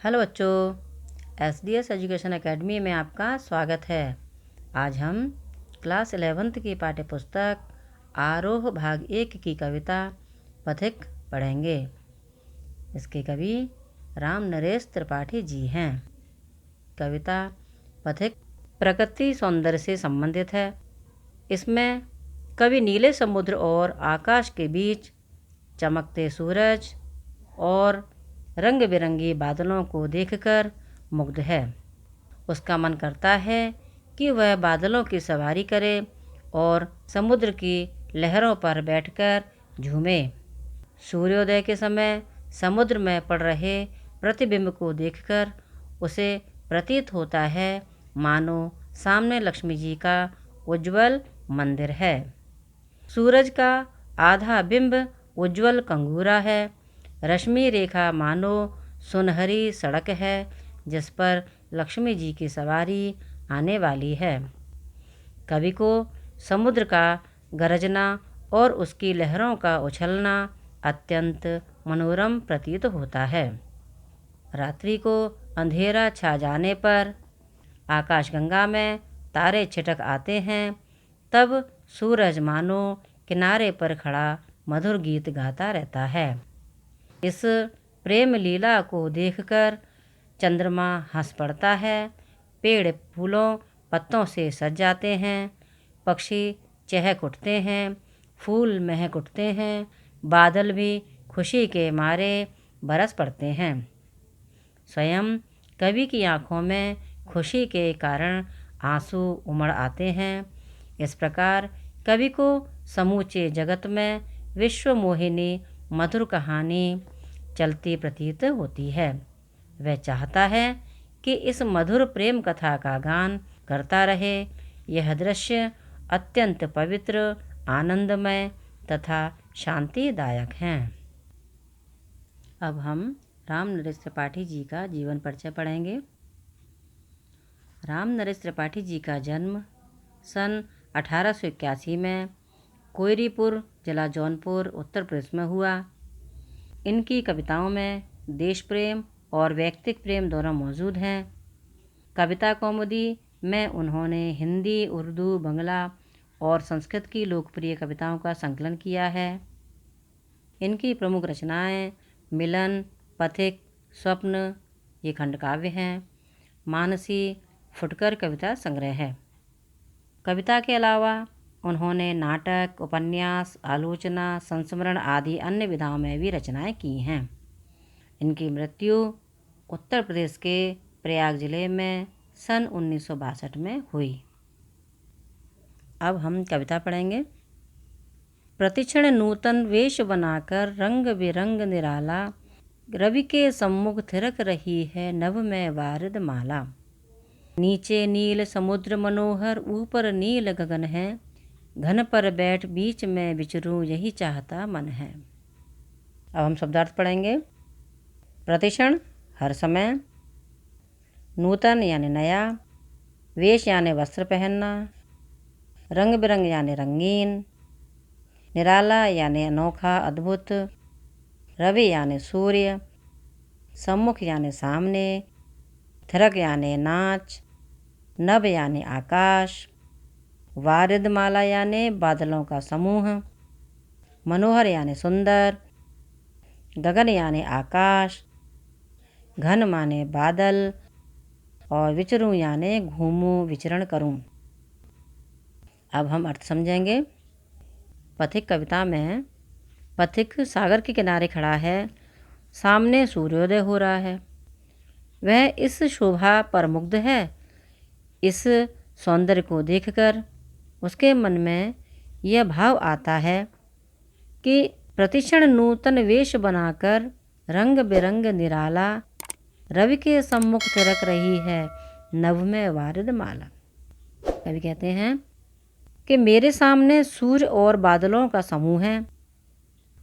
Hello बच्चों, SDS education academy में आपका स्वागत है। आज हम क्लास 11th की पाठ्यपुस्तक आरोह भाग 1 की कविता पथिक पढ़ेंगे। इसके कवि राम नरेश त्रिपाठी जी हैं। कविता पथिक प्रकृति सौंदर्य से संबंधित है। इसमें कवि नीले समुद्र और आकाश के बीच चमकते सूरज और रंग बिरंगी बादलों को देखकर मुग्ध है। उसका मन करता है कि वह बादलों की सवारी करे और समुद्र की लहरों पर बैठकर झूमे। सूर्योदय के समय समुद्र में पड़ रहे प्रतिबिंब को देखकर उसे प्रतीत होता है मानो सामने लक्ष्मी जी का उज्जवल मंदिर है। सूरज का आधा बिंब उज्जवल कंगूरा है। रश्मि रेखा मानो सुनहरी सड़क है जिस पर लक्ष्मी जी की सवारी आने वाली है। कवि को समुद्र का गरजना और उसकी लहरों का उछलना अत्यंत मनोरम प्रतीत होता है। रात्रि को अंधेरा छा जाने पर आकाशगंगा में तारे छिटक आते हैं। तब सूरज मानो किनारे पर खड़ा मधुर गीत गाता रहता है। इस प्रेम लीला को देखकर चंद्रमा हंस पड़ता है। पेड़ फूलों पत्तों से सज जाते हैं। पक्षी चहक उठते हैं। फूल महक उठते हैं। बादल भी खुशी के मारे बरस पड़ते हैं। स्वयं कवि की आँखों में खुशी के कारण आंसू उमड़ आते हैं। इस प्रकार कवि को समूचे जगत में विश्व मोहिनी मधुर कहानी चलती प्रतीत होती है। वह चाहता है कि इस मधुर प्रेम कथा का गान करता रहे। यह दृश्य अत्यंत पवित्र, आनंदमय तथा शांतिदायक हैं। अब हम राम नरेश त्रिपाठी जी का जीवन परिचय पढ़ेंगे। राम नरेश त्रिपाठी जी का जन्म सन 1881 में कोयरीपुर, जिला जौनपुर, उत्तर प्रदेश में हुआ। इनकी कविताओं में देश प्रेम और व्यक्तिक प्रेम दोनों मौजूद हैं। कविता कौमुदी में उन्होंने हिंदी, उर्दू, बंगला और संस्कृत की लोकप्रिय कविताओं का संकलन किया है। इनकी प्रमुख रचनाएं मिलन, पथिक, स्वप्न ये खंडकाव्य हैं। मानसी फुटकर कविता संग्रह है। कविता के अलावा उन्होंने नाटक, उपन्यास, आलोचना, संस्मरण आदि अन्य विधाओं में भी रचनाएं की हैं। इनकी मृत्यु उत्तर प्रदेश के प्रयाग जिले में सन 1962 में हुई। अब हम कविता पढ़ेंगे। प्रतिक्षण नूतन वेश बनाकर रंग बिरंग निराला, रवि के सम्मुख थिरक रही है नभ में वारिद माला। नीचे नील समुद्र मनोहर, ऊपर नील गगन है, घन पर बैठ बीच में विचरूं यही चाहता मन है। अब हम शब्दार्थ पढ़ेंगे। प्रतिक्षण हर समय, नूतन यानी नया, वेश यानी वस्त्र पहनना, रंग बिरंग यानी रंगीन, निराला यानी अनोखा अद्भुत, रवि यानी सूर्य, सम्मुख यानी सामने, थिरक यानी नाच, नभ यानी आकाश, वारिद माला यानी बादलों का समूह, मनोहर यानी सुंदर, गगन यानी आकाश, घन माने बादल और विचरूं यानी घूमूं विचरण करूं। अब हम अर्थ समझेंगे। पथिक कविता में पथिक सागर के किनारे खड़ा है। सामने सूर्योदय हो रहा है। वह इस शोभा पर मुग्ध है। इस सौंदर्य को देखकर उसके मन में यह भाव आता है कि प्रतिक्षण नूतन वेश बनाकर रंग बिरंग निराला, रवि के सम्मुख थिरक रही है नभ में वारिद माला। कवि कहते हैं कि मेरे सामने सूर्य और बादलों का समूह है।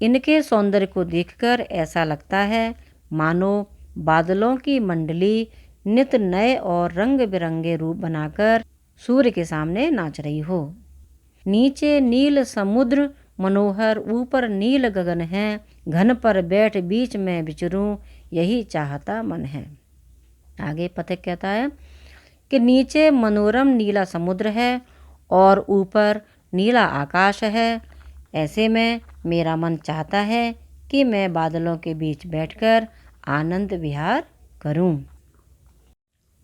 इनके सौंदर्य को देखकर ऐसा लगता है मानो बादलों की मंडली नित नए और रंग बिरंगे रूप बनाकर सूर्य के सामने नाच रही हो। नीचे नील समुद्र मनोहर, ऊपर नील गगन है, घन पर बैठ बीच में विचरूं यही चाहता मन है। आगे पथिक कहता है कि नीचे मनोरम नीला समुद्र है और ऊपर नीला आकाश है। ऐसे में मेरा मन चाहता है कि मैं बादलों के बीच बैठकर आनंद विहार करूं।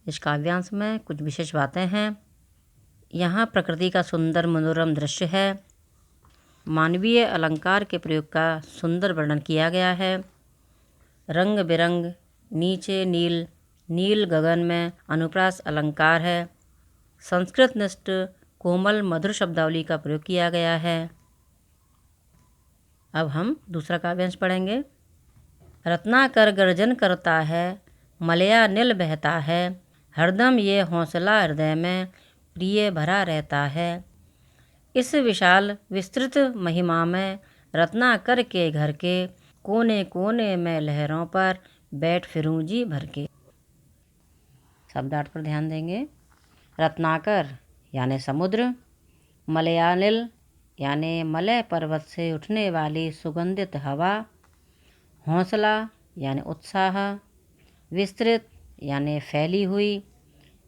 इस काव्यांश में कुछ विशेष बातें हैं। यहाँ प्रकृति का सुंदर मनोरम दृश्य है। मानवीय अलंकार के प्रयोग का सुंदर वर्णन किया गया है। रंग बिरंग नीचे नील गगन में अनुप्रास अलंकार है। संस्कृत निष्ठ कोमल मधुर शब्दावली का प्रयोग किया गया है। अब हम दूसरा काव्यांश पढ़ेंगे। रत्नाकर गर्जन करता है, मलया नील बहता है, हरदम ये हौसला हृदय में प्रिय भरा रहता है। इस विशाल विस्तृत महिमा में रत्नाकर के घर के कोने कोने में लहरों पर बैठ फिरूं जी भर के। शब्दार्थ पर ध्यान देंगे। रत्नाकर यानी समुद्र, मलयानिल यानी मलय पर्वत से उठने वाली सुगंधित हवा, हौसला यानी उत्साह, विस्तृत यानी फैली हुई,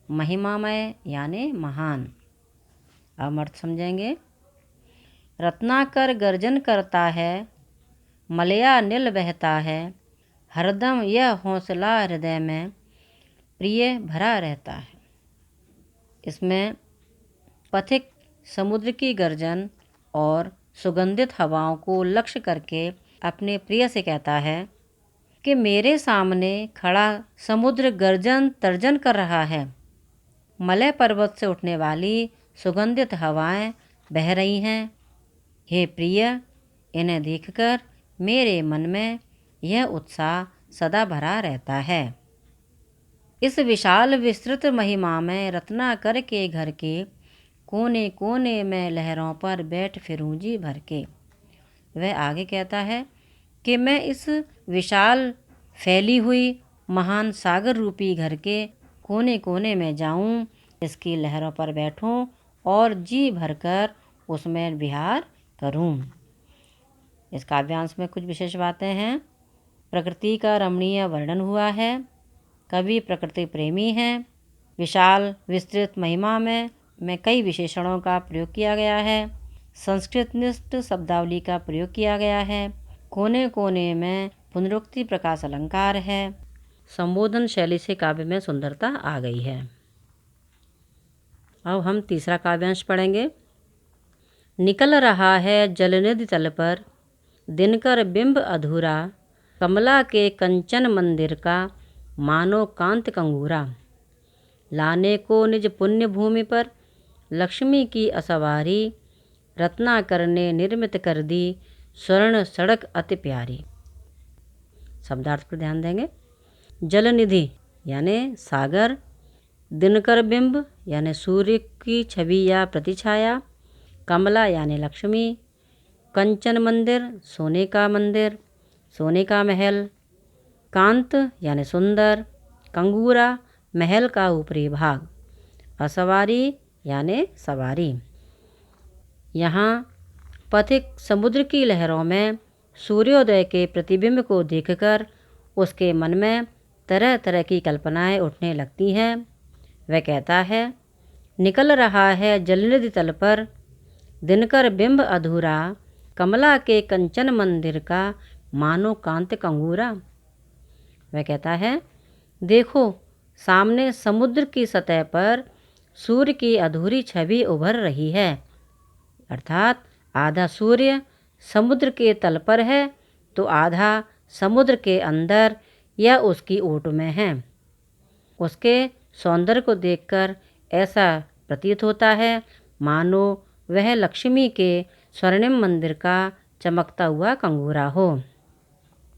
महिमामय यानी महान। अब अर्थ समझेंगे। रत्नाकर गर्जन करता है, मलया नील बहता है, हरदम यह हौसला हृदय में प्रिय भरा रहता है। इसमें पथिक समुद्र की गर्जन और सुगंधित हवाओं को लक्ष्य करके अपने प्रिय से कहता है कि मेरे सामने खड़ा समुद्र गर्जन तर्जन कर रहा है। मलय पर्वत से उठने वाली सुगंधित हवाएं बह रही हैं। हे प्रिय, इन्हें देखकर मेरे मन में यह उत्साह सदा भरा रहता है। इस विशाल विस्तृत महिमा में रत्नाकर के घर के कोने कोने में लहरों पर बैठ फिरूं जी भर के। वह आगे कहता है कि मैं इस विशाल फैली हुई महान सागर रूपी घर के कोने कोने में जाऊं, इसकी लहरों पर बैठूं और जी भरकर उसमें विहार करूं। इस काव्यांश में कुछ विशेष बातें हैं। प्रकृति का रमणीय वर्णन हुआ है। कवि प्रकृति प्रेमी हैं। विशाल विस्तृत महिमा में कई विशेषणों का प्रयोग किया गया है। संस्कृत निष्ठ शब्दावली का प्रयोग किया गया है। कोने कोने में पुनरुक्ति प्रकाश अलंकार है। संबोधन शैली से काव्य में सुंदरता आ गई है। अब हम तीसरा काव्यांश पढ़ेंगे। निकल रहा है जलनिधि तल पर, दिनकर बिंब अधूरा, कमला के कंचन मंदिर का मानो कांत कंगूरा। लाने को निज पुण्य भूमि पर लक्ष्मी की असवारी, रत्नाकर ने निर्मित कर दी स्वर्ण सड़क अति प्यारी। शब्दार्थ पर ध्यान देंगे। जलनिधि यानी सागर, दिनकर बिंब यानी सूर्य की छवि या प्रतिछाया, कमला यानी लक्ष्मी, कंचन मंदिर सोने का मंदिर, सोने का महल, कांत यानी सुंदर, कंगूरा महल का ऊपरी भाग, असवारी यानी सवारी। यहाँ पथिक समुद्र की लहरों में सूर्योदय के प्रतिबिंब को देखकर उसके मन में तरह तरह की कल्पनाएं उठने लगती हैं। वह कहता है, निकल रहा है जलनिधि तल पर, दिनकर बिंब अधूरा, कमला के कंचन मंदिर का मानो कांत कंगूरा। वह कहता है, देखो सामने समुद्र की सतह पर सूर्य की अधूरी छवि उभर रही है। अर्थात आधा सूर्य समुद्र के तल पर है तो आधा समुद्र के अंदर या उसकी ओट में है। उसके सौंदर्य को देखकर ऐसा प्रतीत होता है मानो वह लक्ष्मी के स्वर्णिम मंदिर का चमकता हुआ कंगूरा हो।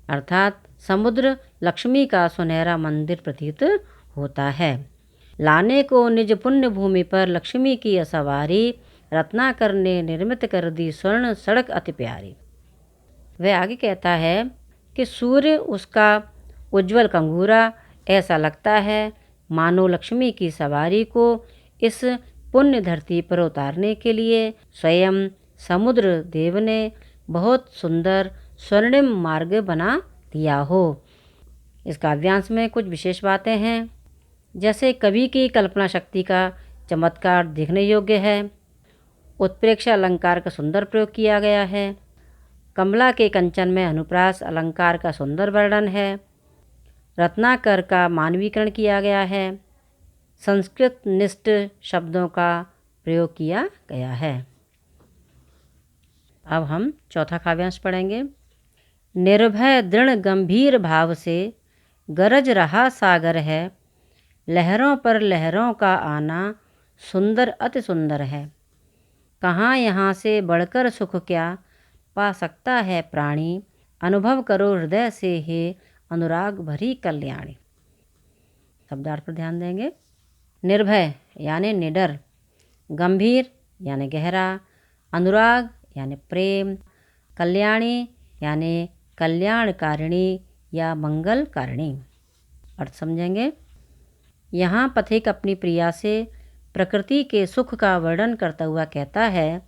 अर्थात समुद्र लक्ष्मी का सुनहरा मंदिर प्रतीत होता है। लाने को निज पुण्य भूमि पर लक्ष्मी की असवारी, रत्नाकर ने निर्मित कर दी स्वर्ण सड़क अति प्यारी। वह आगे कहता है कि सूर्य उसका उज्जवल कंगूरा, ऐसा लगता है मानो लक्ष्मी की सवारी को इस पुण्य धरती पर उतारने के लिए स्वयं समुद्र देव ने बहुत सुंदर स्वर्णिम मार्ग बना दिया हो। इस काव्यांश में कुछ विशेष बातें हैं। जैसे कवि की कल्पना शक्ति का चमत्कार देखने योग्य है। उत्प्रेक्षा अलंकार का सुंदर प्रयोग किया गया है। कमला के कंचन में अनुप्रास अलंकार का सुंदर वर्णन है। रत्नाकर का मानवीकरण किया गया है। संस्कृत निष्ठ शब्दों का प्रयोग किया गया है। अब हम चौथा काव्यांश पढ़ेंगे। निर्भय दृढ़ गंभीर भाव से गरज रहा सागर है, लहरों पर लहरों का आना सुंदर अति सुंदर है। कहाँ यहाँ से बढ़कर सुख क्या पा सकता है प्राणी, अनुभव करो हृदय से हे अनुराग भरी कल्याणी। शब्दार्थ पर ध्यान देंगे। निर्भय यानी निडर, गंभीर यानी गहरा, अनुराग यानी प्रेम, कल्याणी यानी कल्याणकारिणी या मंगलकारिणी। अर्थ समझेंगे। यहाँ पथिक अपनी प्रिया से प्रकृति के सुख का वर्णन करता हुआ कहता है,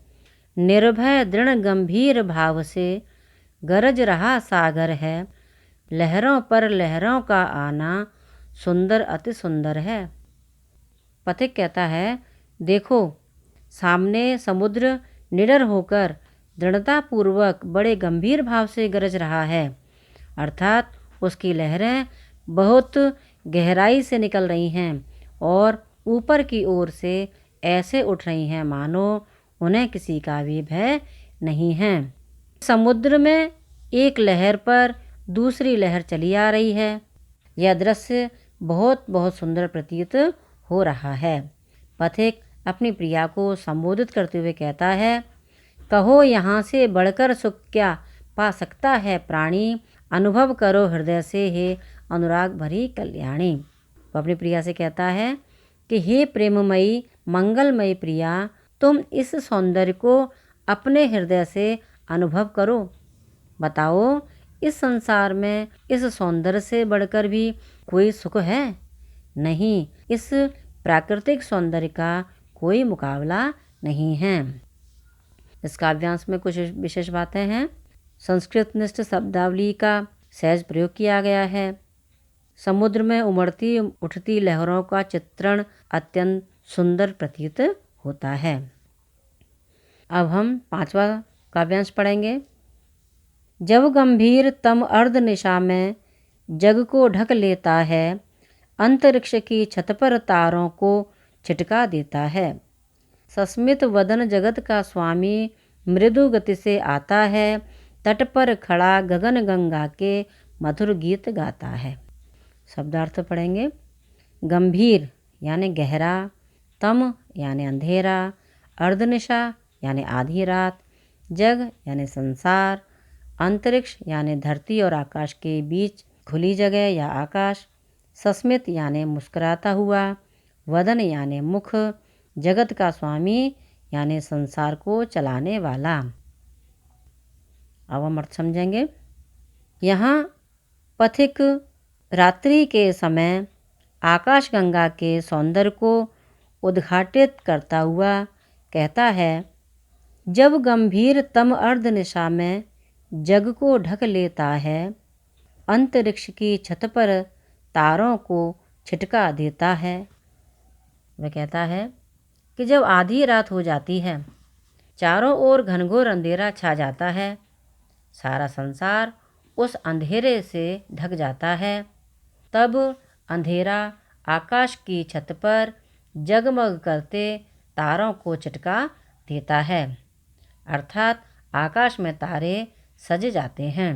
निर्भय दृढ़ गंभीर भाव से गरज रहा सागर है, लहरों पर लहरों का आना सुंदर अति सुंदर है। पथिक कहता है, देखो सामने समुद्र निडर होकर दृढ़तापूर्वक बड़े गंभीर भाव से गरज रहा है, अर्थात उसकी लहरें बहुत गहराई से निकल रही हैं और ऊपर की ओर से ऐसे उठ रही हैं मानो उन्हें किसी का भी भय नहीं है। समुद्र में एक लहर पर दूसरी लहर चली आ रही है। यह दृश्य बहुत बहुत सुंदर प्रतीत हो रहा है। पथिक अपनी प्रिया को संबोधित करते हुए कहता है, कहो यहाँ से बढ़कर सुख क्या पा सकता है प्राणी, अनुभव करो हृदय से हे अनुराग भरी कल्याणी। वो अपनी प्रिया से कहता है कि हे प्रेममयी मंगलमयी प्रिया, तुम इस सौंदर्य को अपने हृदय से अनुभव करो। बताओ इस संसार में इस सौंदर्य से बढ़कर भी कोई सुख है? नहीं, इस प्राकृतिक सौंदर्य का कोई मुकाबला नहीं है। इस काव्यांश में कुछ विशेष बातें हैं। संस्कृत निष्ठ शब्दावली का सहज प्रयोग किया गया है। समुद्र में उमड़ती उठती लहरों का चित्रण अत्यंत सुंदर प्रतीत होता है। अब हम पांचवा काव्यांश पढ़ेंगे। जब गंभीर तम अर्ध निशा में जग को ढक लेता है, अंतरिक्ष की छत पर तारों को छिटका देता है। सस्मित वदन जगत का स्वामी मृदु गति से आता है, तट पर खड़ा गगन गंगा के मधुर गीत गाता है। शब्दार्थ पढ़ेंगे। गंभीर यानी गहरा, तम यानी अंधेरा, अर्धनिशा यानी आधी रात, जग यानी संसार, अंतरिक्ष यानी धरती और आकाश के बीच खुली जगह या आकाश, सस्मित यानी मुस्कुराता हुआ, वदन यानी मुख, जगत का स्वामी यानी संसार को चलाने वाला। अब हम अर्थ समझेंगे। यहाँ पथिक रात्रि के समय आकाशगंगा के सौंदर्य को उद्घाटित करता हुआ कहता है, जब गंभीर तम अर्धनिशा में जग को ढक लेता है, अंतरिक्ष की छत पर तारों को छिटका देता है। वह कहता है कि जब आधी रात हो जाती है, चारों ओर घनघोर अंधेरा छा जाता है, सारा संसार उस अंधेरे से ढक जाता है, तब अंधेरा आकाश की छत पर जगमग करते तारों को छिटका देता है, अर्थात आकाश में तारे सज जाते हैं।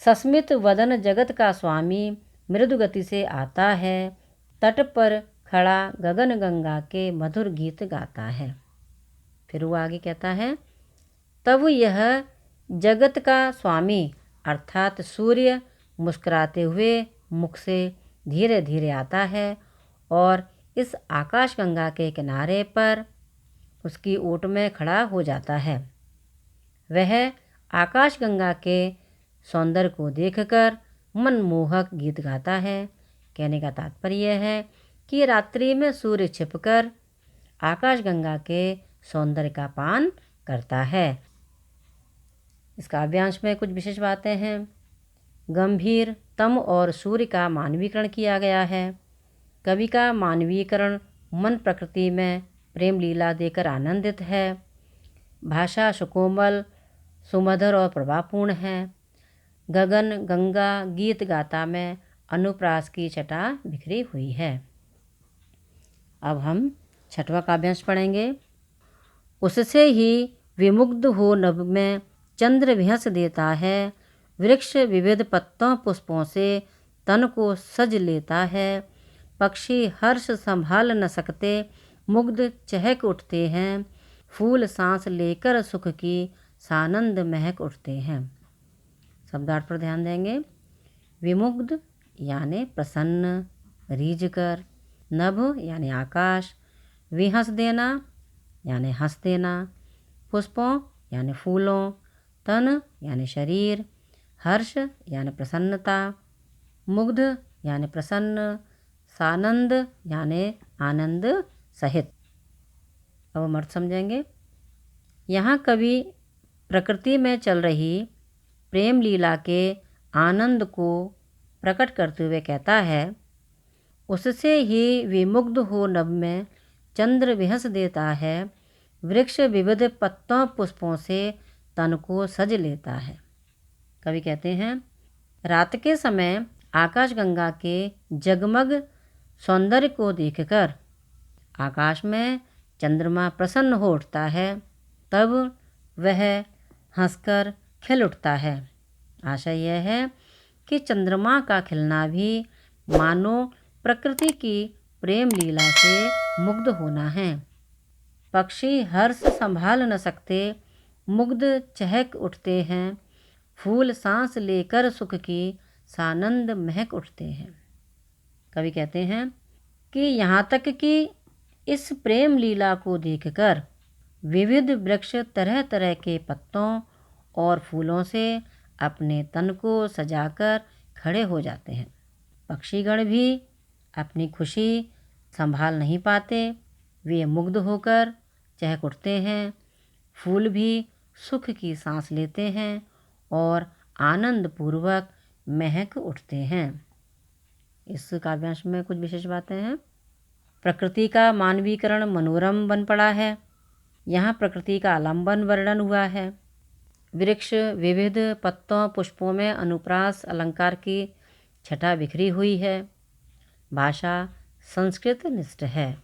सस्मित वदन जगत का स्वामी मृदु गति से आता है, तट पर खड़ा गगन गंगा के मधुर गीत गाता है। फिर वो आगे कहता है, तब यह जगत का स्वामी अर्थात सूर्य मुस्कुराते हुए मुख से धीरे धीरे आता है और इस आकाशगंगा के किनारे पर उसकी ओट में खड़ा हो जाता है। वह आकाशगंगा के सौंदर्य को देखकर मनमोहक गीत गाता है। कहने का तात्पर्य है कि रात्रि में सूर्य छिपकर आकाशगंगा के सौंदर्य का पान करता है। इस काव्यांश में कुछ विशेष बातें हैं। गंभीर, तम और सूर्य का मानवीकरण किया गया है। कवि का मानवीकरण मन प्रकृति में प्रेम लीला देकर आनंदित है। भाषा सुकोमल, सुमधुर और प्रभावपूर्ण है। गगन गंगा गीत गाता में अनुप्रास की छटा बिखरी हुई है। अब हम छठवां काव्यांश पढ़ेंगे। उससे ही विमुग्ध हो नभ में चंद्र विहस देता है। वृक्ष विविध पत्तों पुष्पों से तन को सज लेता है। पक्षी हर्ष संभाल न सकते, मुग्ध चहक उठते हैं। फूल सांस लेकर सुख की सानंद महक उठते हैं। शब्दार्थ पर ध्यान देंगे। विमुग्ध यानी प्रसन्न, रीझकर। नभ यानी आकाश। विहस देना यानी हंस देना। पुष्पों यानी फूलों। तन यानी शरीर। हर्ष यानी प्रसन्नता। मुग्ध यानी प्रसन्न। सानंद यानी आनंद सहित। अब हम अर्थ समझेंगे। यहाँ कवि प्रकृति में चल रही प्रेम लीला के आनंद को प्रकट करते हुए कहता है, उससे ही विमुग्ध हो नभ में चंद्र विहस देता है। वृक्ष विविध पत्तों पुष्पों से तन को सज लेता है। कवि कहते हैं, रात के समय आकाशगंगा के जगमग सौंदर्य को देखकर आकाश में चंद्रमा प्रसन्न हो उठता है। तब वह हंसकर खिल उठता है। आशय यह है कि चंद्रमा का खिलना भी मानो प्रकृति की प्रेम लीला से मुग्ध होना है। पक्षी हर्ष संभाल न सकते, मुग्ध चहक उठते हैं। फूल सांस लेकर सुख की सानंद महक उठते हैं। कवि कहते हैं कि यहाँ तक कि इस प्रेम लीला को देखकर विविध वृक्ष तरह तरह के पत्तों और फूलों से अपने तन को सजाकर खड़े हो जाते हैं। पक्षीगण भी अपनी खुशी संभाल नहीं पाते, वे मुग्ध होकर चहक उठते हैं। फूल भी सुख की सांस लेते हैं और आनंद पूर्वक महक उठते हैं। इस काव्यांश में कुछ विशेष बातें हैं। प्रकृति का मानवीकरण मनोरम बन पड़ा है। यहाँ प्रकृति का आलंबन वर्णन हुआ है। वृक्ष विविध पत्तों पुष्पों में अनुप्रास अलंकार की छटा बिखरी हुई है। भाषा संस्कृत निष्ठ है।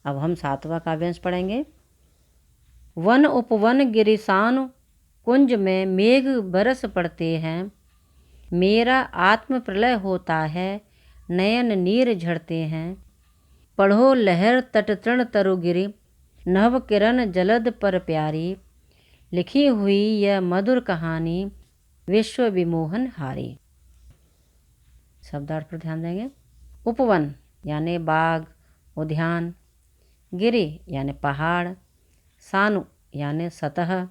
अब हम सातवां काव्यांश पढ़ेंगे। वन उपवन गिरिसान कुंज में मेघ बरस पड़ते हैं। मेरा आत्म प्रलय होता है, नयन नीर झड़ते हैं। पढ़ो लहर तट तृण तरु गिरि, नभ किरण जलद पर प्यारी। लिखी हुई यह मधुर कहानी, विश्व विमोहन हारी। शब्दार्थ पर ध्यान देंगे। उपवन यानी बाग उद्यान। गिरि यानी पहाड़। सानु यानी सतह।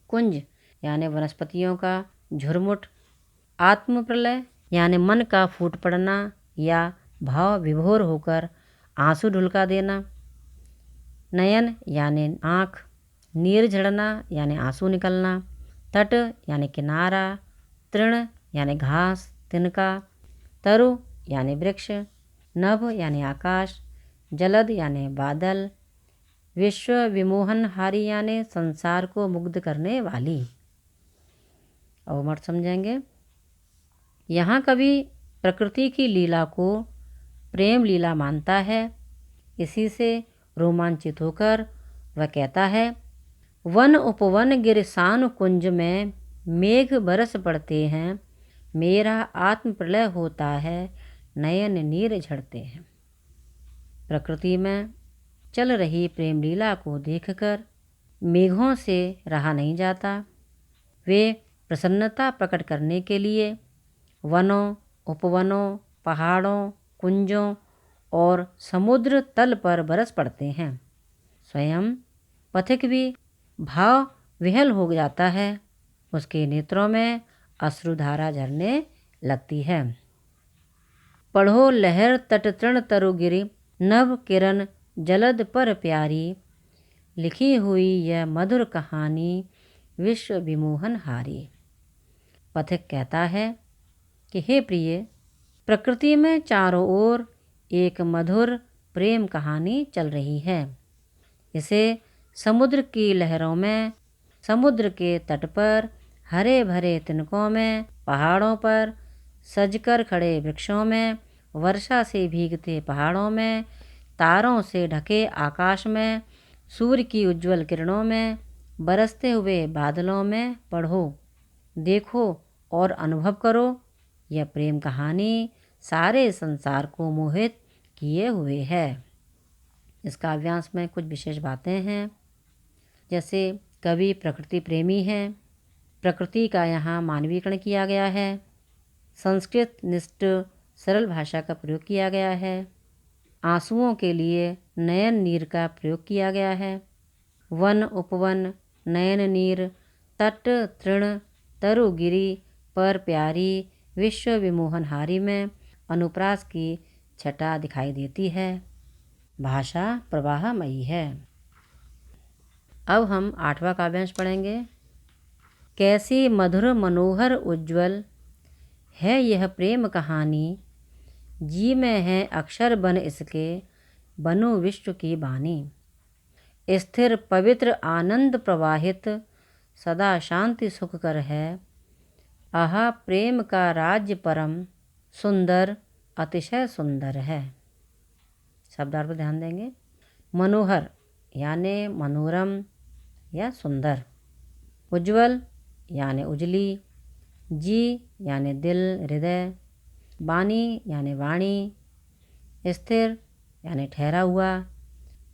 कुंज यानी वनस्पतियों का झुरमुट। आत्म प्रलय यानी मन का फूट पड़ना या भाव विभोर होकर आंसू ढुलका देना। नयन यानी आँख। नीर झड़ना यानी आंसू निकलना। तट यानी किनारा। तृण यानी घास तिनका। तरु यानी वृक्ष। नभ यानी आकाश। जलद यानी बादल। विश्व विमोहन हारी यानी संसार को मुग्ध करने वाली। अब हम अर्थ समझेंगे। यहाँ कवि प्रकृति की लीला को प्रेम लीला मानता है। इसी से रोमांचित होकर वह कहता है, वन उपवन गिरसान कुंज में मेघ बरस पड़ते हैं। मेरा आत्म प्रलय होता है, नयन नीर झड़ते हैं। प्रकृति में चल रही प्रेम लीला को देखकर मेघों से रहा नहीं जाता। वे प्रसन्नता प्रकट करने के लिए वनों उपवनों पहाड़ों कुंजों और समुद्र तल पर बरस पड़ते हैं। स्वयं पथिक भी भाव विह्वल हो जाता है। उसके नेत्रों में अश्रुधारा झरने लगती है। पढ़ो लहर तट तृण तरु गिरि, नभ किरण जलद पर प्यारी। लिखी हुई यह मधुर कहानी, विश्व विमोहन हारी। पथिक कहता है कि हे प्रिय, प्रकृति में चारों ओर एक मधुर प्रेम कहानी चल रही है। इसे समुद्र की लहरों में, समुद्र के तट पर, हरे भरे तिनकों में, पहाड़ों पर, सजकर खड़े वृक्षों में, वर्षा से भीगते पहाड़ों में, तारों से ढके आकाश में, सूर्य की उज्जवल किरणों में, बरसते हुए बादलों में पढ़ो, देखो और अनुभव करो। यह प्रेम कहानी सारे संसार को मोहित किए हुए है। इस काव्यांश में कुछ विशेष बातें हैं, जैसे कवि प्रकृति प्रेमी हैं, प्रकृति का यहाँ मानवीकरण किया गया है, संस्कृत निष्ठ सरल भाषा का प्रयोग किया गया है, आंसुओं के लिए नयन नीर का प्रयोग किया गया है, वन उपवन नयन नीर, तट तृण तरुगिरी पर प्यारी, विश्व विमोहनहारी में अनुप्रास की छटा दिखाई देती है। भाषा प्रवाहमयी है। अब हम 8वां काव्यांश पढ़ेंगे। कैसी मधुर मनोहर उज्ज्वल है यह प्रेम कहानी, जी में है अक्षर बन इसके, बनो विश्व की बानी। स्थिर पवित्र आनंद प्रवाहित, सदा शांति सुख कर है, आहा प्रेम का राज्य परम, सुंदर अतिशय सुंदर है। शब्दार्थ पर ध्यान देंगे। मनोहर यानी मनोरम या सुंदर, उज्ज्वल यानी उजली, जी यानी दिल हृदय, बानी यानी वाणी, स्थिर यानी ठहरा हुआ,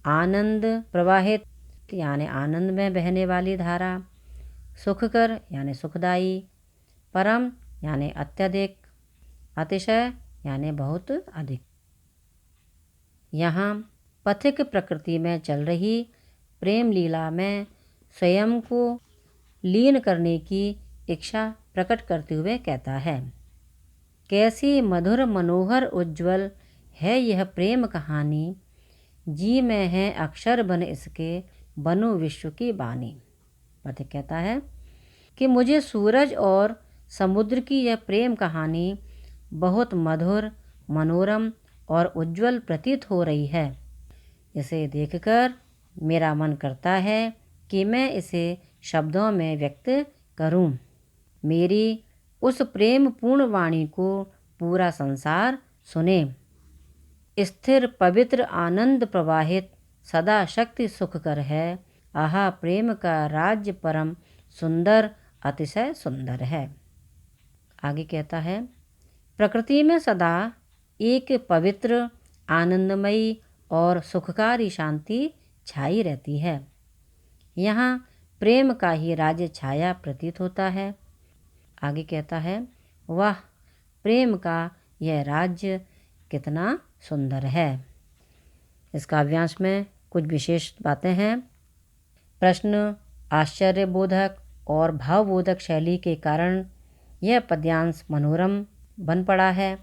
आनंद प्रवाहित यानी आनंद में बहने वाली धारा, सुखकर यानी सुखदाई, परम यानी अत्यधिक, अतिशय यानी बहुत अधिक। यहाँ पथिक प्रकृति में चल रही प्रेम लीला में स्वयं को लीन करने की इच्छा प्रकट करते हुए कहता है, कैसी मधुर मनोहर उज्ज्वल है यह प्रेम कहानी, जी में है अक्षर बन इसके, बनो विश्व की बानी। पथिक कहता है कि मुझे सूरज और समुद्र की यह प्रेम कहानी बहुत मधुर, मनोरम और उज्ज्वल प्रतीत हो रही है। इसे देखकर मेरा मन करता है कि मैं इसे शब्दों में व्यक्त करूं। मेरी उस प्रेम पूर्ण वाणी को पूरा संसार सुने। स्थिर पवित्र आनंद प्रवाहित, सदा शक्ति सुख कर है, आहा प्रेम का राज्य परम, सुंदर अतिशय सुंदर है। आगे कहता है, प्रकृति में सदा एक पवित्र, आनंदमयी और सुखकारी शांति छाई रहती है। यहाँ प्रेम का ही राज्य छाया प्रतीत होता है। आगे कहता है, वाह प्रेम का यह राज्य कितना सुंदर है। इस काव्यांश में कुछ विशेष बातें हैं। प्रश्न आश्चर्यबोधक और भावबोधक शैली के कारण यह पद्यांश मनोरम बन पड़ा है।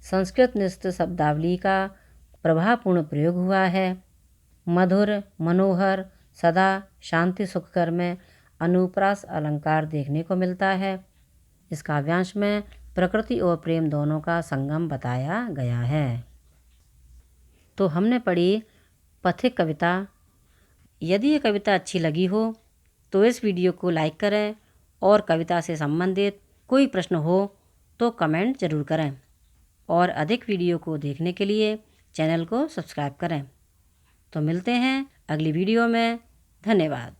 संस्कृत निष्ठ शब्दावली का प्रभावपूर्ण प्रयोग हुआ है। मधुर, मनोहर, सदा शांति सुखकर में अनुप्रास अलंकार देखने को मिलता है। इस काव्यांश में प्रकृति और प्रेम दोनों का संगम बताया गया है। तो हमने पढ़ी पथिक कविता। यदि ये कविता अच्छी लगी हो तो इस वीडियो को लाइक करें और कविता से संबंधित कोई प्रश्न हो तो कमेंट ज़रूर करें और अधिक वीडियो को देखने के लिए चैनल को सब्सक्राइब करें। तो मिलते हैं अगली वीडियो में। धन्यवाद।